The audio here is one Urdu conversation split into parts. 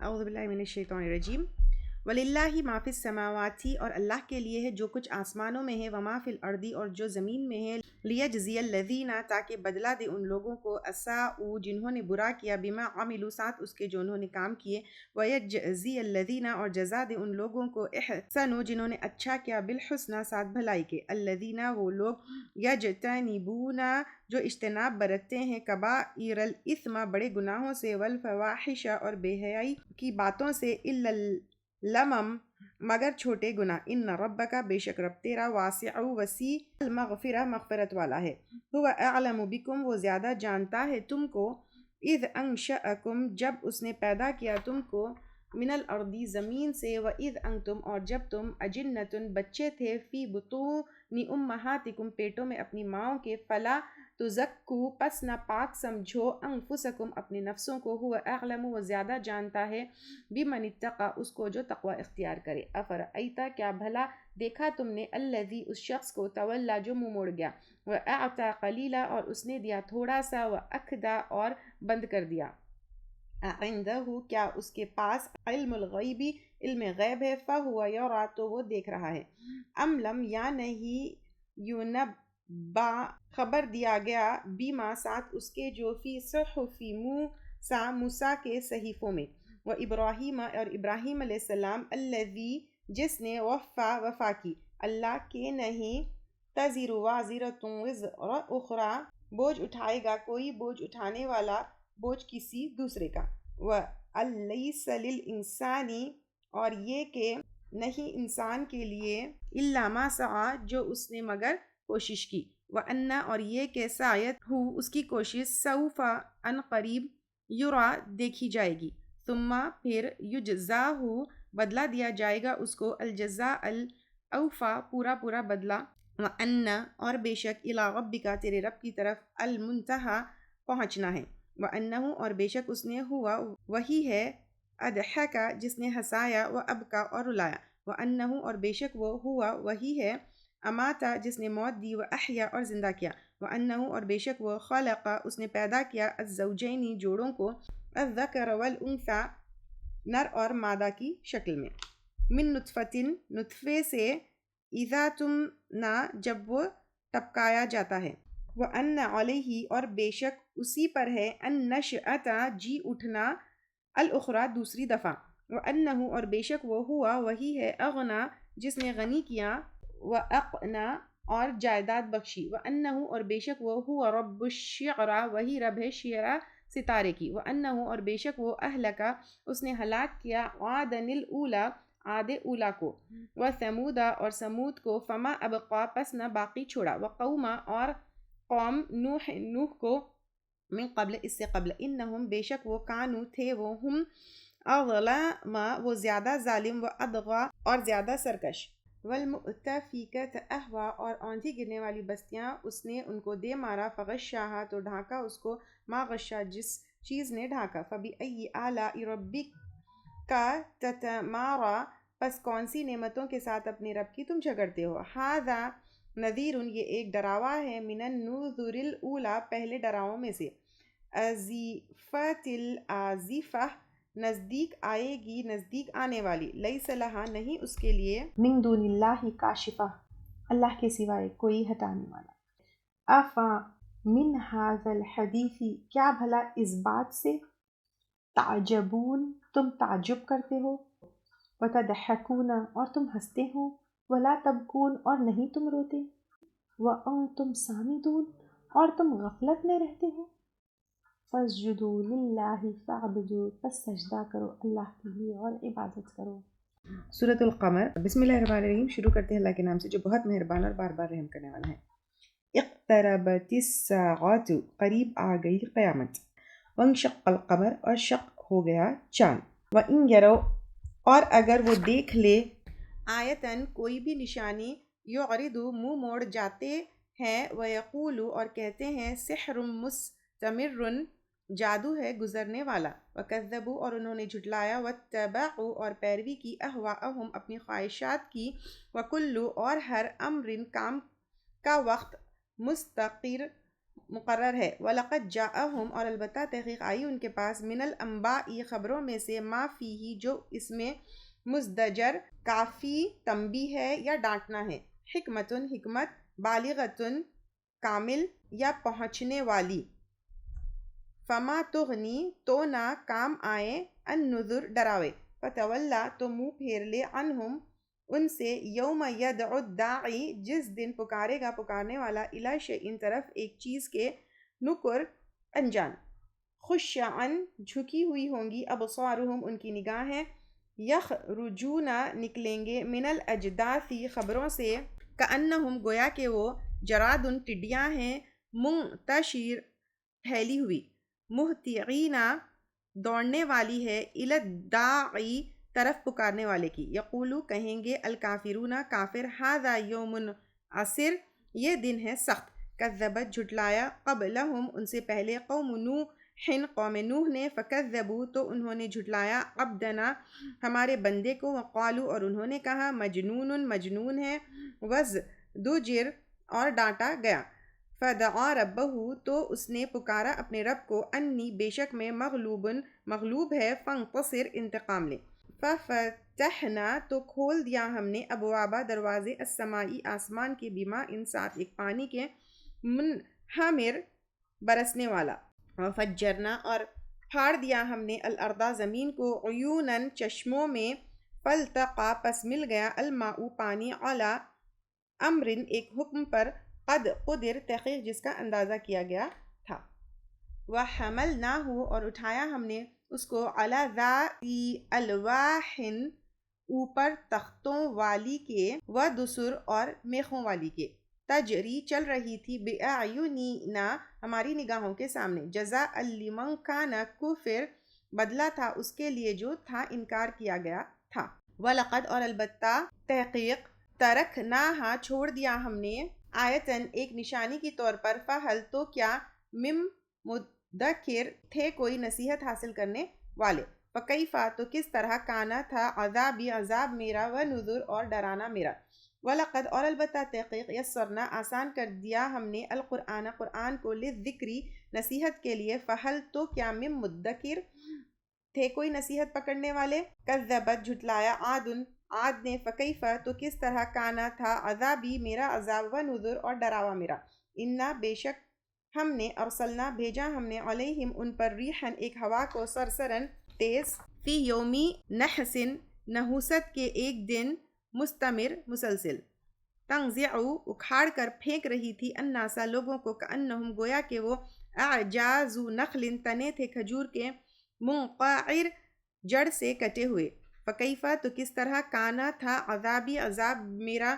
اعوذ باللہ من الشیطان الرجیم وَلِلَّهِ مَا فِي السَّمَاوَاتِ اور اللہ کے لیے ہے جو کچھ آسمانوں میں ہے وَمَا فِي الْأَرْضِ اور جو زمین میں ہے لِيَجْزِيَ الَّذِينَ تاکہ بدلہ دے ان لوگوں کو أَسَاءُوا جنہوں نے برا کیا بِمَا عَمِلُوا ساتھ اس کے جو انہوں نے کام کیے وَيَجْزِيَ الَّذِينَ اور جزا دے ان لوگوں کو احسنوا جنہوں نے اچھا کیا بالحسنى ساتھ بھلائی کے الَّذِينَ وہ لوگ یجتنبون جو اجتناب برتتے ہیں کبائر الاثم بڑے گناہوں سے والفواحش اور بے حیائی کی باتوں سے الا لمم مگر چھوٹے گناہ ان ربک بے شک رب تیرا واسع وسیع المغفرہ مغفرت والا ہے هو اعلم بکم وہ زیادہ جانتا ہے تم کو اذ انشأکم جب اس نے پیدا کیا تم کو من الارض زمین سے واذ انتم اور جب تم اجنتن بچے تھے فی بطون امہاتکم پیٹوں میں اپنی ماؤں کے فلا تزکو پس نہ پاک سمجھو انفسکم اپنے نفسوں کو هو اعلم وہ زیادہ جانتا ہے بمن اتقى اس کو جو تقوی اختیار کرے افرأیتا کیا بھلا دیکھا تم نے الذی اس شخص کو تولا جو منہ موڑ گیا واعطى قلیلا اور اس نے دیا تھوڑا سا واکدا اور بند کر دیا عندہ کیا اس کے پاس علم الغیبی علم غیب ہے فہو یرا تو وہ دیکھ رہا ہے ام لم یا نہیں یونبا خبر دیا گیا بیما ساتھ اس کے جو فی صحف موسیٰ کے صحیفوں میں و ابراہیم اور ابراہیم علیہ السلام الذی جس نے وفا کی اللہ کے نہیں تزر وازرۃ وزر اخری بوجھ اٹھائے گا کوئی بوجھ اٹھانے والا بوجھ کسی دوسرے کا وَأَلَّيْسَ لِلْإِنسَانِ اور یہ کہ نہیں انسان کے لیے إِلَّا مَا سَعَى جو اس نے مگر کوشش کی وَأَنَّ اور یہ کہ سعیہ اس کی کوشش سوف ان قریب یرا دیکھی جائے گی ثم پھر یجزاہ بدلہ دیا جائے گا اس کو الجزاء الاوفا پورا بدلہ وَأَنَّ اور بے شک إِلَىٰ رَبِّكَ تیرے رب کی طرف المنتہا پہنچنا ہے وَأَنَّهُ اور بے شک اس نے ہوا وہی ہے اضحک جس نے ہنسایا وابکا اور رلایا وَأَنَّهُ اور بے شک وہ ہوا وہی ہے اماتا جس نے موت دی واحیا اور زندہ کیا وَأَنَّهُ اور بے شک وہ خلق اس نے پیدا کیا الزوجین جوڑوں کو الذکر والانثى نر اور مادہ کی شکل میں من نطفۃ نطفے سے اذا تمنا جب وہ ٹپکایا جاتا ہے وَأَنَّ عَلَيْهِ اور بے شک اسی پر ہے النشأۃ جی اٹھنا الاخری دوسری دفعہ وَأَنَّهُ اور بے شک وہ ہوا وہی ہے اغنا جس نے غنی کیا وَأَقْنَا اور جائیداد بخشی وَأَنَّهُ اور بے شک وہ ہوا رب الشعرا وہی رب ہے شعرا ستارے کی وَأَنَّهُ اور بے شک وہ اہلکا اس نے ہلاک کیا عادن الاولی عاد اولا کو وثمود اور سمود کو فما ابقا پس نہ باقی چھوڑا وقوما اور قوم نوح کو من قبل اس سے قبل انہم بے شک وہ کانو تھے وہ ہم اظلم وہ زیادہ ظالم و ادغا اور زیادہ سرکش والمؤتفکۃ اہوا اور آندھی گرنے والی بستیاں اس نے ان کو دے مارا فغشاہا تو ڈھانکا اس کو ما غشا جس چیز نے ڈھانکا فبأی آلاء ربک تتمارا پس کون سی نعمتوں کے ساتھ اپنے رب کی تم جھگڑتے ہو ھذا نذیر یہ ایک ڈراوا ہے من النذر الاولی پہلے ڈراؤں میں سے ازیفت الازیفہ نزدیک آئے گی نزدیک آنے والی لیس لہا نہیں اس کے لیے من دون اللہ کاشفہ اللہ کے سوائے کوئی ہٹانے والا افا من ھذا الحدیث کیا بھلا اس بات سے تعجبون تم تعجب کرتے ہو وتضحکون اور تم ہنستے ہو ولا تبکون اور نہیں تم روتے وانتم سامدون اور تم غفلت میں رہتے ہو فاسجدوا للہ فاعبدوا پس سجدہ کرو اللہ کے لیے اور عبادت کرو سورۃ القمر بسم اللہ الرحمن الرحیم شروع کرتے ہیں اللہ کے نام سے جو بہت مہربان اور بار بار رحم کرنے والا ہے اقتربت الساعۃ قریب آ گئی قیامت وانشق القمر اور شق ہو گیا چاند وان یروا اور اگر وہ دیکھ لے آیتن کوئی بھی نشانی یعرضوا منہ موڑ جاتے ہیں ویقولوا اور کہتے ہیں سحر مستمر جادو ہے گزرنے والا وکذبوا اور انہوں نے جھٹلایا واتبعوا اور پیروی کی اہواءہم اپنی خواہشات کی وکل اور ہر امر کام کا وقت مستقر مقرر ہے۔ وَلَقَدْ جَاءَهُمْ اور البتہ تحقیق آئی ان کے پاس من الانباء خبروں میں سے ما فیہ جو اس میں مزدجر کافی تنبیہ ہے یا ڈانٹنا ہے، حکمتن حکمت، بالغتن کامل یا پہنچنے والی، فما تغنی تو نہ کام آئے، النذر ڈراوے، فتولا تو منہ پھیر لے، عنہم ان سے، یوم یدعو الداعی جس دن پکارے گا پکارنے والا، الی شیء طرف ایک چیز کے، نکر انجان، خشعن جھکی ہوئی ہوں گی، ابصارہم ان کی نگاہیں، یخرجون نکلیں گے، من الاجداث خبروں سے، کأنہم گویا کہ وہ جراد ٹڈیاں ہیں، منتشر پھیلی ہوئی، مہطعین دوڑنے والی ہے، الی الداعی طرف پکارنے والے کی، یقولو کہیں گے، الکافرون کافر، ھذا یوم عسر یہ دن ہے سخت، کذبت جھٹلایا، قبلہم ان سے پہلے، قوم نوح قوم نوح نے، فکذبوا تو انہوں نے جھٹلایا، عبدنا ہمارے بندے کو، وقالو اور انہوں نے کہا، مجنون مجنون ہے، وازدجر اور ڈانٹا گیا، فدعا ربہ تو اس نے پکارا اپنے رب کو، انی بے شک میں مغلوب ہے، فانتصر انتقام لے، ففتحنا تو کھول دیا ہم نے، ابوابا دروازے، السمائی آسمان کے، بما ان ساتھ ایک پانی کے، منہمر برسنے والا، وفجرنا اور پھاڑ دیا ہم نے، الارض زمین کو، عیوناً چشموں میں، فالتقا پس مل گیا، الماء پانی، علی امر ایک حکم پر، قد قدر تحقیق جس کا اندازہ کیا گیا تھا، وحملناہ اور اٹھایا ہم نے اس کو، علی ذات الواح اوپر تختوں والی کے، ودسر اور میخوں والی کے، تجری چل رہی تھی، بِأَعْيُنِنَا ہماری نگاہوں کے سامنے، جزاء لمن کان کفر بدلہ تھا اس کے لیے جو تھا انکار کیا گیا تھا، وَلَقَدْ اور البتہ تحقیق، ترکناہا چھوڑ دیا ہم نے، آیتن ایک نشانی کی طور پر، فہل تو کیا، مم مدکر تھے کوئی نصیحت حاصل کرنے والے، فکیفا تو کس طرح، کانا تھا، عذابی عذاب میرا، ونذر اور ڈرانا میرا، وَلَقَدْ اور البتہ تحقیق، یسرنا آسان کر دیا ہم نے، القرآن قرآن کو، للذکری نصیحت کے لیے، فہل تو کیا، مم مدکر تھے کوئی نصیحت پکڑنے والے، کذبت جھٹلایا، عاد نے، فکیفا تو کس طرح، کانا تھا، عذابی میرا عذاب، ونذر اور ڈراوا میرا، انا بے شک ہم نے، ارسلنا بھیجا ہم نے، علیہم ان پر، ریحن ایک ہوا کو، سرسرن تیز، فی یومی نحسن نحوست کے ایک دن، مستمر مسلسل، تنزعو اکھاڑ کر پھینک رہی تھی، الناسا لوگوں کو، کأنہم گویا کہ وہ، اعجاز نخل تنے تھے کھجور کے، منقعر جڑ سے کٹے ہوئے، فکیفا تو کس طرح، کانا تھا، عذابی عذاب میرا،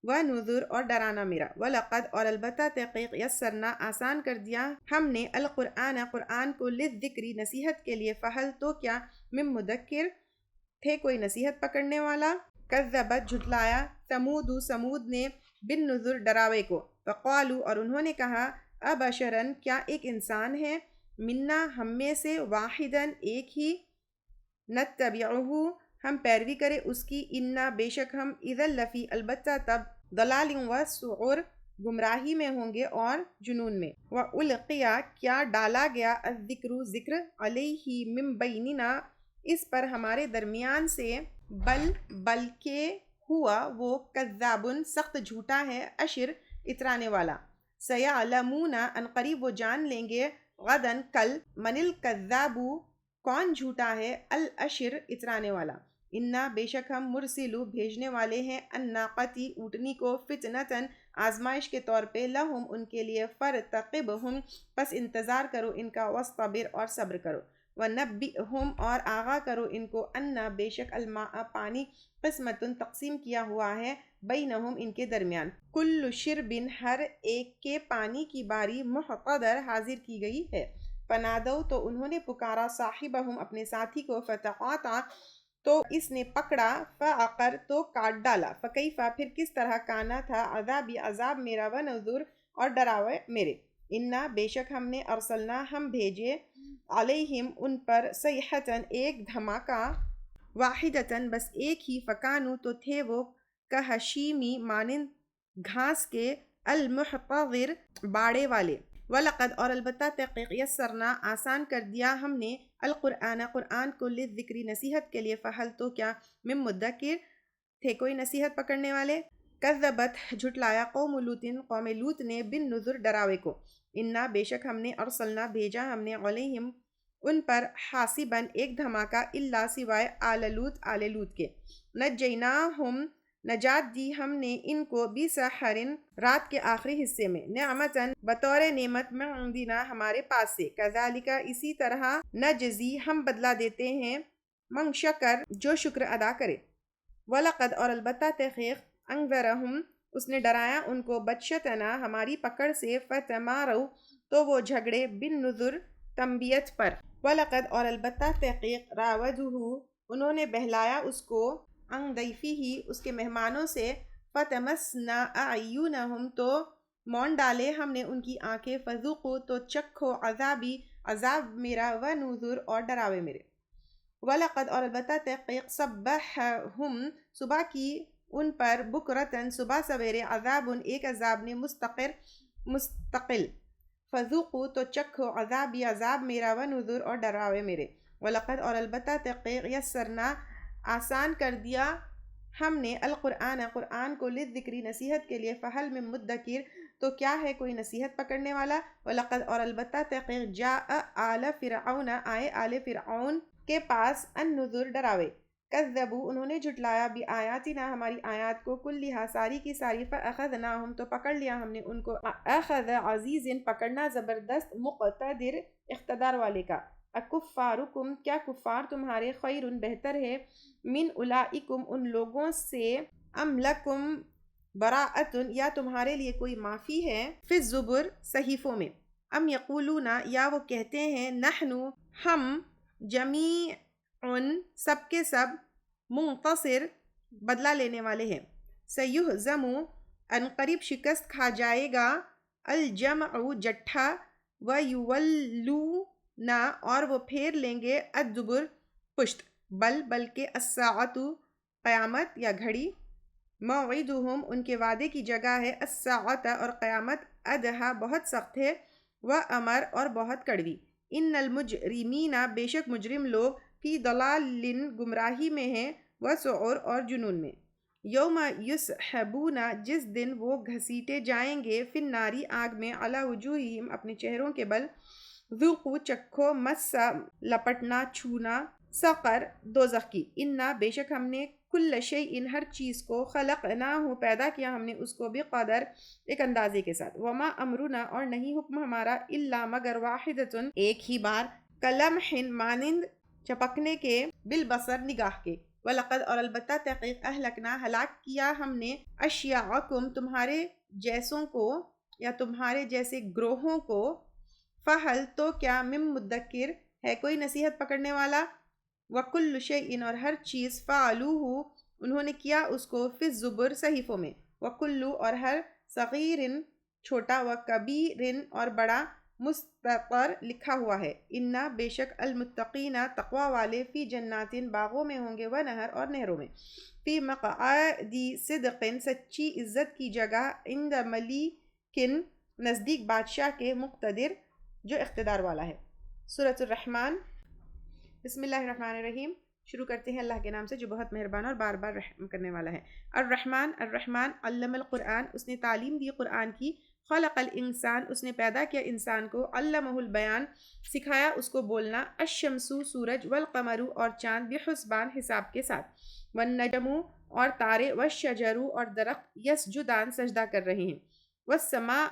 ونذر اور ڈرانا میرا، وَلَقَدْ اور البتہ تحقیق، یسرنا آسان کر دیا ہم نے، القرآن قرآن کو، للذکری نصیحت کے لیے، فہل تو کیا، مم مدکر تھے کوئی نصیحت پکڑنے والا، کذبت جھٹلایا، سمود نے، بالنذر ڈراوے کو، فقالو اور انہوں نے کہا، ابشرن کیا ایک انسان ہے، منا ہم میں سے، واحدن ایک ہی، نتبعہ ہم پیروی کرے اس کی، انا بے شک ہم، اذا لفی البتہ تب، ضلال و سعر گمراہی میں ہوں گے اور جنون میں، وَأُلْقِيَ کیا ڈالا گیا، الذکر ذکر، علیہ من بیننا اس پر ہمارے درمیان سے، بلکہ ہوا وہ، کذابن سخت جھوٹا ہے، اشر اترانے والا، سیعلمون ان قریب وہ جان لیں گے، غدن کل، من الکذاب کون جھوٹا ہے، الاشر اترانے والا، انا بے شک ہم، مرسلو بھیجنے والے ہیں، الناقتی اونٹنی کو، فتنتن آزمائش کے طور پہ، لہم ان کے لیے، فرتقبہم پس انتظار کرو ان کا، واصطبر اور صبر کرو، ونبئہم اور آگاہ کرو ان کو، انا بے شک، الماء پانی، قسمتن تقسیم کیا ہوا ہے، بینہم ان کے درمیان، کل شربن ہر ایک کے پانی کی باری، محتضر حاضر کی گئی ہے، فنادو تو انہوں نے پکارا، صاحبہم اپنے ساتھی کو، فتعاطیٰ تو اس نے پکڑا، فعقر تو کاٹ ڈالا، فکیفا پھر کس طرح، کانا تھا، عذابی عذاب میرا، ونذر اور ڈراوے میرے، انا بے شک ہم نے، ارسلنا ہم بھیجے، علیہم ان پر، صیحۃً ایک دھماکہ، واحدۃً بس ایک ہی، فکانو تو تھے وہ، کہشیمی مانند گھاس کے، المحتضر باڑے والے، وَلَقَدْ اور البتہ تحقیق یسرنا آسان کر دیا ہم نے القرآن قرآن کو للذکر نصیحت کے لیے فہل تو کیا من مدکر تھے کوئی نصیحت پکڑنے والے کذبت جھٹلایا قوم لوط نے بن نذر ڈراوے کو انا بے شک ہم نے ارسلنا بھیجا ہم نے علیہم ان پر حاسباً ایک دھماکہ الا سوائے آل لوط کے نجیناہم نجات دی ہم نے ان کو بسحرن رات کے آخری حصے میں نعمتاً بطور نعمت من عندنا ہمارے پاس سے کذالک اسی طرح نجزی ہم بدلہ دیتے ہیں من شکر جو شکر ادا کرے وَلَقَدْ اور البتہ تحقیق انذرہم اس نے ڈرایا ان کو بطشتنا ہماری پکڑ سے فتماروا تو وہ جھگڑے بن نذر تنبیت پر وَلَقَدْ اور البتہ تحقیق راودہ انہوں نے بہلایا اس کو عن ضیفہ اس کے مہمانوں سے فتمسنا اعینہم تو مون ڈالے ہم نے ان کی آنکھیں فذوقوا تو چکھو عذابی عذاب میرا ونذر اور ڈراوے میرے وَلَقَدْ اور البتہ تحقیق صبحہم صبح کی ان پر بکرتاً صبح سویرے عذاب ایک عذاب نے مستقل فذوقوا تو چکھو عذابی عذاب میرا ونذر اور ڈراوے میرے وَلَقَدْ اور البتہ تحقیق یسرنا آسان کر دیا ہم نے القرآن قرآن کو للذکر نصیحت کے لیے فہل من مدکر تو کیا ہے کوئی نصیحت پکڑنے والا وَلَقَدْ اور البتہ تحقیق جاء آل فرعون آئے آل فرعون کے پاس النذر ڈراوے کذبوا انہوں نے جھٹلایا بآیاتنا ہماری آیات کو کلھا ساری کی ساری فاخذناہم تو پکڑ لیا ہم نے ان کو اخذ عزیز پکڑنا زبردست مقتدر اقتدار والے کا اکفارکم کیا کفار تمہارے خیر بہتر ہے من اولئکم ان لوگوں سے ام لکم براءۃ یا تمہارے لیے کوئی معافی ہے فی الزبر صحیفوں میں ام یقولون یا وہ کہتے ہیں نحن ہم جمیع سب کے سب منتصر بدلہ لینے والے ہیں سیہزم ان قریب شکست کھا جائے گا الجمع جٹھا ویولون اور وہ پھیر لیں گے الدبر پشت بلکہ الساعۃ قیامت یا گھڑی موعدہم ان کے وعدے کی جگہ ہے الساعۃ اور قیامت ادھا بہت سخت ہے وامر اور بہت کڑوی ان المجرمین بے شک مجرم لوگ فی ضلال گمراہی میں ہیں وسعر اور جنون میں یوم یسحبون جس دن وہ گھسیٹے جائیں گے فی الناری آگ میں علی وجوہہم اپنے چہروں کے بل ذوقوا چکھو مس لپٹنا چھونا سقر دوزخ کی انا بے شک ہم نے کل شیء ہر چیز کو خلقناہ پیدا کیا ہم نے اس کو بقدر ایک اندازے کے ساتھ وما امرنا اور نہیں حکم ہمارا الا مگر واحدۃ ایک ہی بار کلمح مانند چپکنے کے بالبصر نگاہ کے وَلَقَدْ اور البتہ تحقیق اہلکنا ہلاک کیا ہم نے اشیاءکم تمہارے جیسوں کو یا تمہارے جیسے گروہوں کو فہل تو کیا من مدکر ہے کوئی نصیحت پکڑنے والا وَكُلُّ شَيْءٍ اور ہر چیز فعلوہ انہوں نے کیا اس کو فی الزبر صحیفوں میں وَكُلُّ اور ہر صغیر چھوٹا وکبیر اور بڑا مستقر لکھا ہوا ہے انا بے شک المتقین تقوی والے فی جنات باغوں میں ہوں گے ونہر اور نہروں میں فی مقعد صدق سچی عزت کی جگہ عند ملیک نزدیک بادشاہ کے مقتدر جو اقتدار والا ہے سورۃ الرحمن بسم اللہ الرحمن الرحیم شروع کرتے ہیں اللہ کے نام سے جو بہت مہربان اور بار بار رحم کرنے والا ہے الرحمن علم القرآن اس نے تعلیم دی قرآن کی خلق الانسان اس نے پیدا کیا انسان کو علمہ البیان سکھایا اس کو بولنا الشمس سورج والقمر اور چاند بحسبان حساب کے ساتھ والنجم اور تارے والشجر اور درخت یسجدان سجدہ کر رہے ہیں والسماء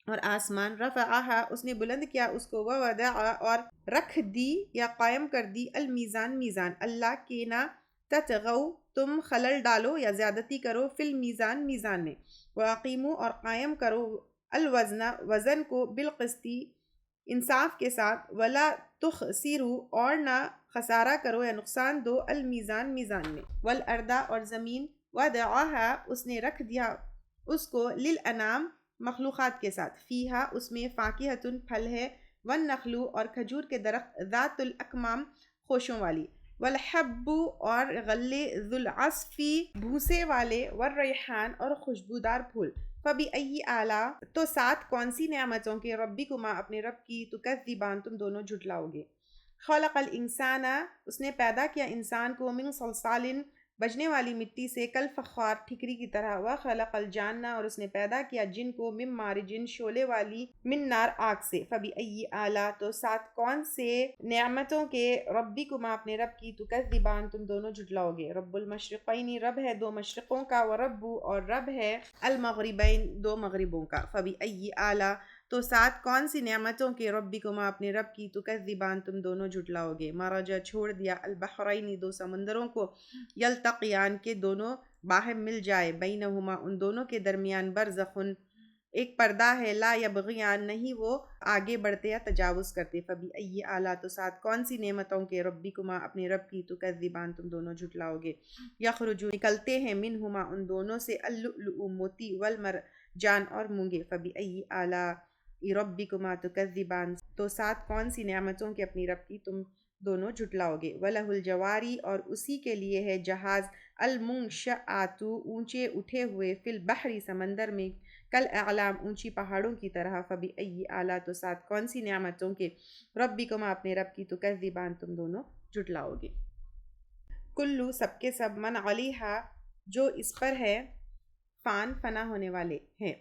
اور آسمان رفعہا اس نے بلند کیا اس کو ووضع اور رکھ دی یا قائم کر دی المیزان میزان اللہ کے نا تتغو تم خلل ڈالو یا زیادتی کرو فی المیزان میزان میں وَأَقِیمُوا اور قائم کرو الوزن وزن کو بالقسطی انصاف کے ساتھ ولا تخسروا اور نہ خسارہ کرو یا نقصان دو المیزان میزان میں والارض اور زمین وضعہا اس نے رکھ دیا اس کو للانام مخلوقات کے ساتھ فیہا اس میں فاکہۃ پھل ہے والنخل اور کھجور کے درخت ذات الاکمام خوشوں والی والحب اور غلے ذو العصف بھوسے والے والریحان اور خوشبودار پھول فبأي آلاء تو سات کون سی نعمتوں کے ربکما اپنے رب کی تکذبان تم دونوں جھٹلاؤ گے۔ خلق الانسان اس نے پیدا کیا انسان کو من صلصال بجنے والی مٹی سے کل فخار ٹھکری کی طرح، وخلق الجان اور اس نے پیدا کیا جن کو من مارجن شعلے والی من نار آگ سے۔ فبأي آلاء تو سات کون سے نعمتوں کے ربکما اپنے رب کی تکذبان تم دونوں جھٹلاؤ گے۔ رب المشرقین رب ہے دو مشرقوں کا، ورب اور رب ہے المغربین دو مغربوں کا۔ فبأي آلاء تو سات کون سی نعمتوں کے ربکما اپنے رب کی تکذبان تم دونوں جھٹلاؤ گے۔ مرج چھوڑ دیا البحرین دو سمندروں کو، یلتقیان کے دونوں باہم مل جائے، بینہما ان دونوں کے درمیان برزخن ایک پردہ ہے، لا یبغیان نہیں وہ آگے بڑھتے یا تجاوز کرتے۔ فبأي آلاء تو سات کون سی نعمتوں کے ربکما اپنے رب کی تکذبان تم دونوں جھٹلاؤ گے۔ یخرج نکلتے ہیں منہما ان دونوں سے اللؤلؤ موتی والمرجان اور مونگے۔ فبأي آلاء ربکما تکذبان تو سات کون سی نعمتوں کے اپنی رب کی تم دونوں جھٹلاؤ گے۔ وَلَهُ الجواری اور اسی کے لیے ہے جہاز، المنشآت اونچے اٹھے ہوئے، فی البحر سمندر میں، کالاعلام اونچی پہاڑوں کی طرح۔ فبأي آلاء تو سات کون سی نعمتوں کے ربکما اپنے رب کی تکذبان تم دونوں جھٹلاؤ گے۔ کلو سب کے سب، من علیہا جو اس پر ہے، فان فنا ہونے والے ہیں،